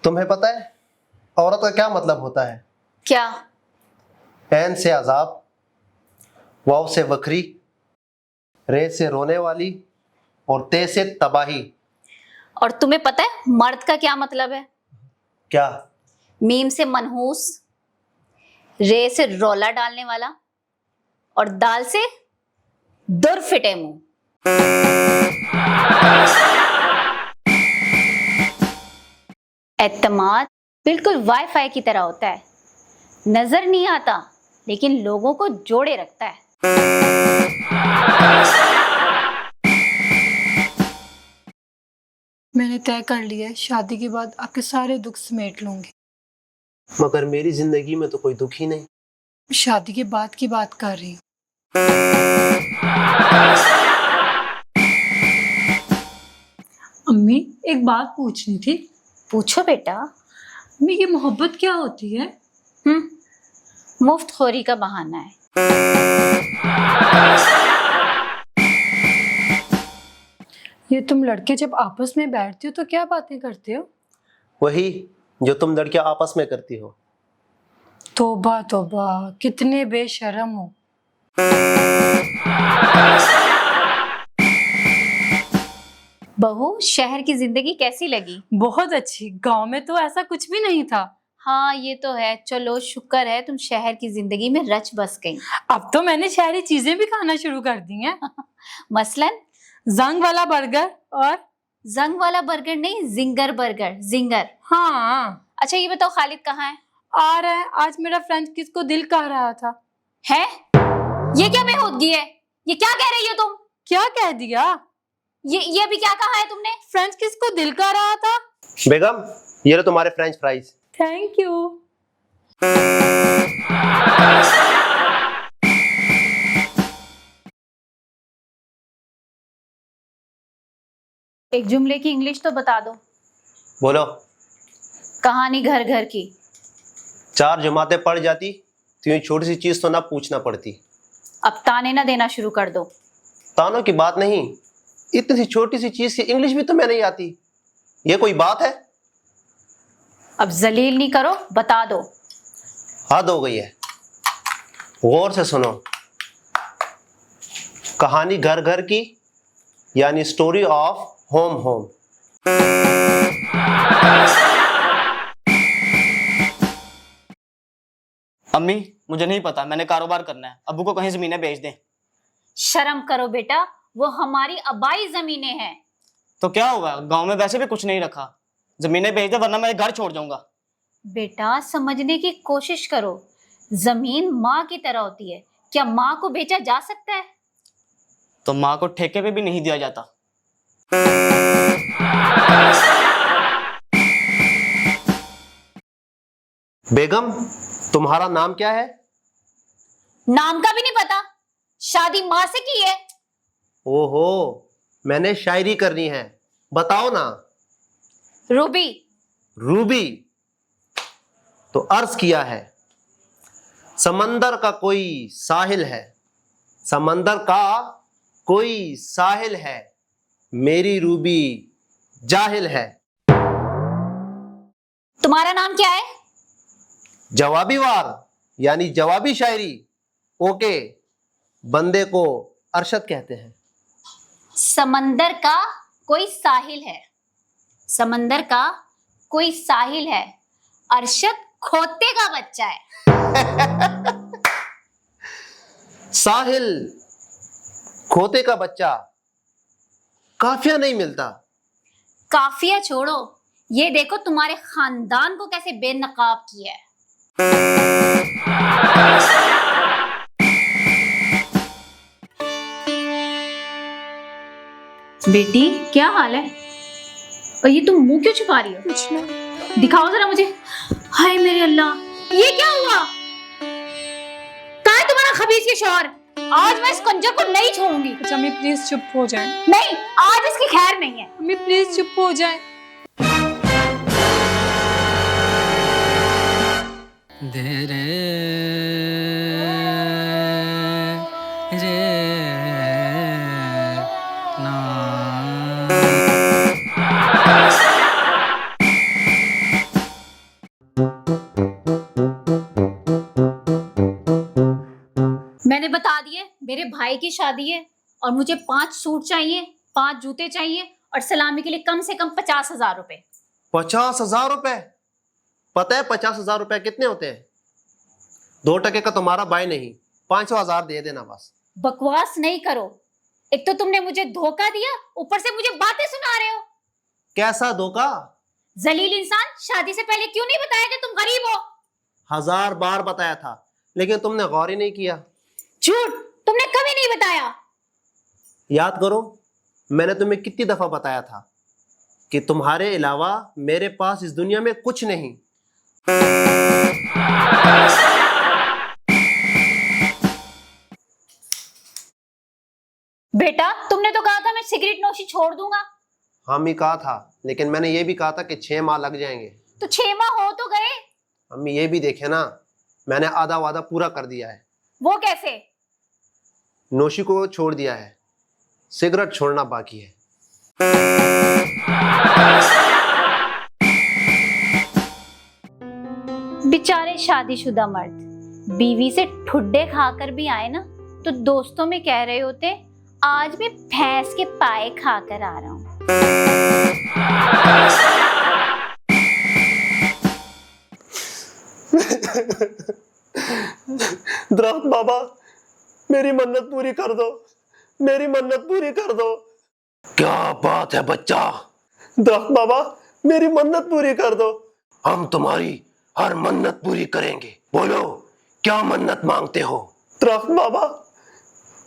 तुम्हें पता है औरत का क्या मतलब होता है? क्या? ऐन से अजाब, वाव से वक्री, रे से रोने वाली और ते से तबाही। और तुम्हें पता है मर्द का क्या मतलब है? क्या? मीम से मनहूस, रे से रौला डालने वाला और दाल से दुर फिटे मुंह। एतमाद बिल्कुल वाईफाई की तरह होता है, नजर नहीं आता लेकिन लोगों को जोड़े रखता है। मैंने तय कर लिया है, शादी के बाद आपके सारे दुख समेट लूंगी। मगर मेरी जिंदगी में तो कोई दुख ही नहीं। शादी के बाद की बात कर रही हूँ। अम्मी, एक बात पूछनी थी। पूछो बेटा। अम्मी, ये मोहब्बत क्या होती है? मुफ्त खोरी का बहाना है। ये तुम लड़के जब आपस में बैठते हो तो क्या बातें करते हो? वही जो तुम लड़कियां आपस में करती हो। तौबा तौबा, कितने बेशर्म हो। बहू, शहर की जिंदगी कैसी लगी? बहुत अच्छी। गांव में तो ऐसा कुछ भी नहीं था। हाँ ये तो है। चलो शुक्र है तुम शहर की जिंदगी में रच बस गई। अब तो मैंने शहरी चीजें भी खाना शुरू कर दी हैं। मसलन जंग वाला बर्गर और जंग वाला बर्गर नहीं, जिंगर बर्गर, जिंगर। हाँ। अच्छा ये बताओ खालिद कहाँ है? आ रहा है। आज मेरा फ्रेंड किसको दिल कह रहा था। है? ये क्या बेहूदगी है? ये क्या कह रही हो तुम? क्या कह दिया? ये अभी क्या कहा है तुमने? फ्रेंच किसको दिल कह रहा था? बेगम, ये लो तुम्हारे फ्रेंच फ्राइज। Thank you. एक जुमले की इंग्लिश तो बता दो। बोलो। कहानी घर घर की। 4 जमातें पढ़ जाती तो ये छोटी सी चीज तो ना पूछना पड़ती। अब ताने ना देना शुरू कर दो। तानों की बात नहीं, इतनी सी छोटी सी चीज की इंग्लिश भी तुम्हें नहीं आती, ये कोई बात है? अब जलील नहीं करो, बता दो। हद हो गई है। गौर से सुनो। कहानी घर घर की यानी स्टोरी ऑफ होम होम। अम्मी, मुझे नहीं पता, मैंने कारोबार करना है। अब्बू को कहीं जमीनें बेच दें। शर्म करो बेटा, वो हमारी आबाई जमीनें हैं। तो क्या हुआ, गांव में वैसे भी कुछ नहीं रखा। जमीनें बेच दे वरना मैं घर छोड़ जाऊंगा। बेटा समझने की कोशिश करो, जमीन माँ की तरह होती है। क्या माँ को बेचा जा सकता है? तो माँ को ठेके पे भी नहीं दिया जाता। बेगम, तुम्हारा नाम क्या है? नाम का भी नहीं पता? शादी माँ से की है। ओहो, मैंने शायरी करनी है, बताओ ना। रूबी। रूबी? तो अर्ज किया है, समंदर का कोई साहिल है, समंदर का कोई साहिल है, मेरी रूबी जाहिल है। तुम्हारा नाम क्या है? जवाबी वार यानी जवाबी शायरी। ओके, बंदे को अरशद कहते हैं। समंदर का कोई साहिल है, समंदर का कोई साहिल है, अरशद खोते का बच्चा है। साहिल, खोते का बच्चा, काफिया नहीं मिलता। काफिया छोड़ो, ये देखो तुम्हारे खानदान को कैसे बेनकाब किया है। बेटी क्या हाल है? और ये तुम मुंह क्यों छुपा रही हो? कुछ नहीं। दिखाओ जरा मुझे। हाय मेरे अल्लाह, ये क्या हुआ? कहाँ है तुम्हारा खबीज के शौहर? आज मैं इस कंजर को नहीं छोड़ूंगी। अच्छा अम्मी प्लीज चुप हो जाए। नहीं, आज इसकी खैर नहीं है। अम्मी प्लीज चुप हो जाए। दे रे रे ना। मेरे भाई की शादी है और मुझे 5 सूट चाहिए, 5 जूते चाहिए और सलामी के लिए कम से कम 50,000 रुपए। 50,000 रुपए? पता है 50,000 रुपए कितने होते हैं? 2 टके का तुम्हारा भाई नहीं, 500,000 दे देना बस। बकवास नहीं करो। एक तो तुमने मुझे धोखा दिया, ऊपर से मुझे बातें सुना रहे हो। कैसा धोखा? जलील इंसान, शादी से पहले क्यों नहीं बताया कि तुम गरीब हो? 1000 बार बताया था, लेकिन तुमने गौर ही नहीं किया। झूठ, तुमने कभी नहीं बताया। याद करो, मैंने तुम्हें कितनी दफा बताया था कि तुम्हारे अलावा मेरे पास इस दुनिया में कुछ नहीं। बेटा, तुमने तो कहा था मैं सिगरेट नोशी छोड़ दूंगा। हम ही कहा था, लेकिन मैंने ये भी कहा था कि 6 माह लग जाएंगे। तो 6 माह हो तो गए। अम्मी ये भी देखे ना, मैंने आधा वादा पूरा कर दिया है। वो कैसे? नोशी को छोड़ दिया है, सिगरेट छोड़ना बाकी है। बेचारे शादीशुदा मर्द बीवी से ठुड्डे खाकर भी आए ना तो दोस्तों में कह रहे होते आज मैं भैंस के पाए खाकर आ रहा हूं। दरख्त बाबा, मेरी मन्नत पूरी कर दो, मेरी मन्नत पूरी कर दो। क्या बात है बच्चा? दरख्त बाबा, मेरी मन्नत पूरी कर दो। हम तुम्हारी हर मन्नत पूरी करेंगे। बोलो, क्या मन्नत मांगते हो? दरख्त बाबा,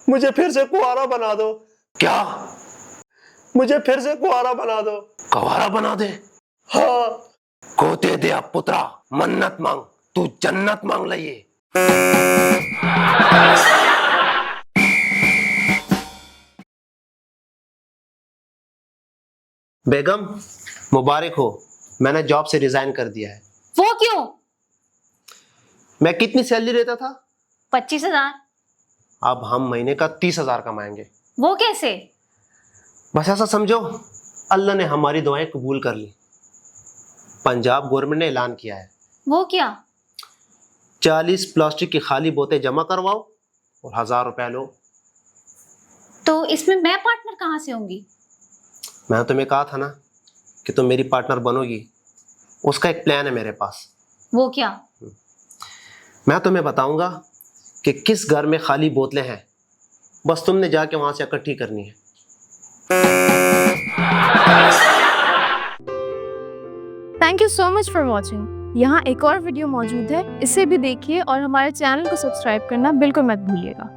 मुझे फिर से कुंवारा बना दो। क्या? मुझे फिर से कुंवारा बना दो। कुंवारा बना दे? हाँ। कोते दे अब पुत्रा, मन्नत मांग, तू जन्नत मांग लिये। बेगम, मुबारक हो, मैंने जॉब से रिजाइन कर दिया है। वो क्यों? मैं कितनी सैलरी लेता था? 25,000। अब हम महीने का 30,000 कमाएंगे। वो कैसे? बस ऐसा समझो, अल्लाह ने हमारी दुआएं कबूल कर ली। पंजाब गवर्नमेंट ने ऐलान किया है। वो क्या? 40 प्लास्टिक की खाली बोतलें जमा करवाओ और 1000 रुपए लो। तो इसमें मैं पार्टनर कहाँ से होंगी? मैंने तुम्हें कहा था ना कि तुम मेरी पार्टनर बनोगी, उसका एक प्लान है मेरे पास। वो क्या? मैं तुम्हें बताऊंगा कि किस घर में खाली बोतलें हैं, बस तुमने जाके वहां से इकट्ठी करनी है। Thank you so much for watching. यहाँ एक और वीडियो मौजूद है, इसे भी देखिए और हमारे चैनल को सब्सक्राइब करना बिल्कुल मत भूलिएगा।